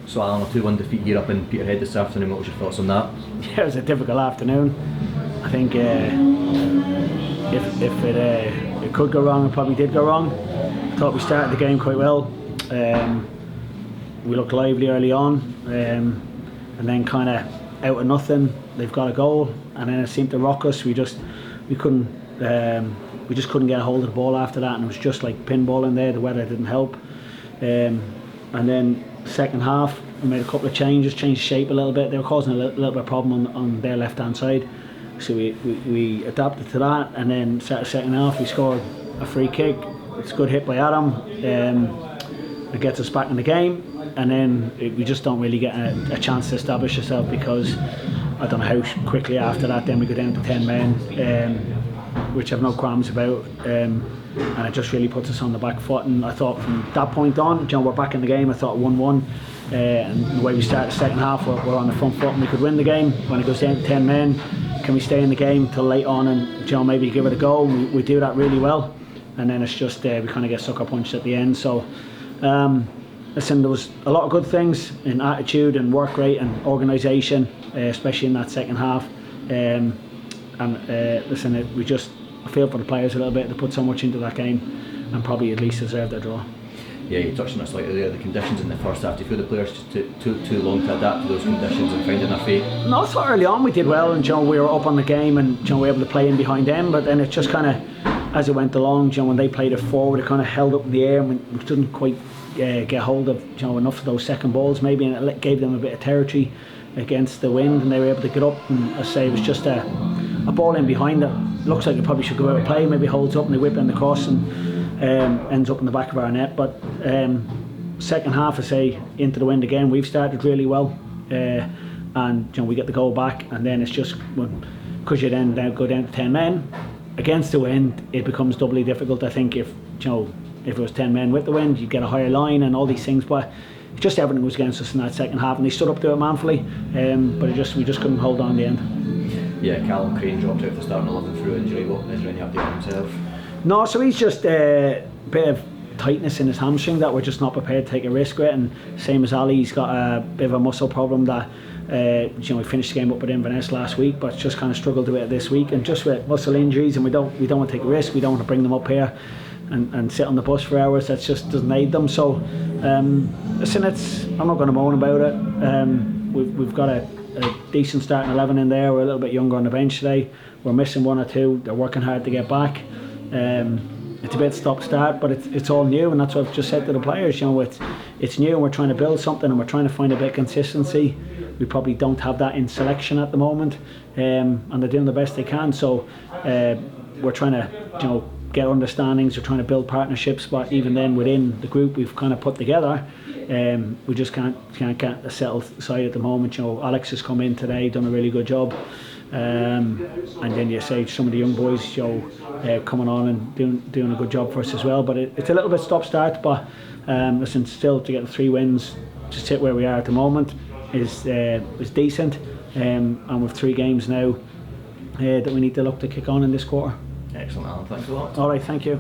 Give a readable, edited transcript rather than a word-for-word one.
So Alan, a 2-1 defeat here up in Peterhead this afternoon. What was your thoughts on that? Yeah, it was a difficult afternoon. I think if it could go wrong, it probably did go wrong. I thought we started the game quite well. We looked lively early on, and then kind of out of nothing, they've got a goal, and then it seemed to rock us. We just couldn't get a hold of the ball after that, and it was just like pinball in there. The weather didn't help, and then second half we made a couple of changes, changed shape a little bit. They were causing a little bit of problem on their left hand side, so we adapted to that, and then second half we scored a free kick. It's a good hit by Adam. It gets us back in the game, and then we just don't really get a chance to establish ourselves, because I don't know how quickly after that then we go down to 10 men, which I've no qualms about, and it just really puts us on the back foot. And I thought from that point on, we're back in the game. I thought 1-1, and the way we started the second half, we're on the front foot and we could win the game. When it goes down to 10 men, can we stay in the game till late on and maybe give it a go? We do that really well, and then it's just we kind of get sucker punched at the end. So listen, there was a lot of good things in attitude and work rate and organisation, especially in that second half. Listen, we just feel for the players a little bit. They put so much into that game and probably at least deserved a draw. Yeah, you touched on it slightly there, the conditions in the first half. Do you feel the players just took too long to adapt to those conditions and finding their feet? No, I thought early on we did well, and we were up on the game, and we were able to play in behind them, but then it just kind of, as it went along, when they played it forward, it kind of held up in the air, and we didn't quite get hold of enough of those second balls maybe, and it gave them a bit of territory against the wind, and they were able to get up. And I say it was just a ball in behind that looks like it probably should go out of play, maybe holds up and they whip in the cross and ends up in the back of our net. But second half, I say, into the wind again, we've started really well, and we get the goal back, and then it's just because you then go down to 10 men against the wind, it becomes doubly difficult. I think if it was 10 men with the wind, you'd get a higher line and all these things, but just everything was against us in that second half, and they stood up to it manfully, but we just couldn't hold on in the end. Yeah, Callum Crane dropped out at the starting 11 through injury. Is there any update on himself? No, so he's just a bit of tightness in his hamstring that we're just not prepared to take a risk with, and same as Ali, he's got a bit of a muscle problem that we finished the game up with Inverness last week, but just kind of struggled with it this week, and just with muscle injuries, and we don't want to take a risk. We don't want to bring them up here and sit on the bus for hours. That just doesn't aid them. So listen, I'm not going to moan about it. We've got a decent starting 11 in there. We're a little bit younger on the bench today. We're missing one or two. They're working hard to get back. It's a bit stop-start, but it's all new, and that's what I've just said to the players. It's new, and we're trying to build something, and we're trying to find a bit of consistency. We probably don't have that in selection at the moment, and they're doing the best they can. So we're trying to get understandings. We're trying to build partnerships, but even then within the group we've kind of put together, we just can't get a settled side at the moment. Alex has come in today, done a really good job, and then you say some of the young boys coming on and doing a good job for us as well. But it's a little bit stop-start, but listen, still to get the 3 wins to sit where we are at the moment is decent, and with 3 games now that we need to look to kick on in this quarter. Excellent, Alan. Thanks a lot. All right, thank you.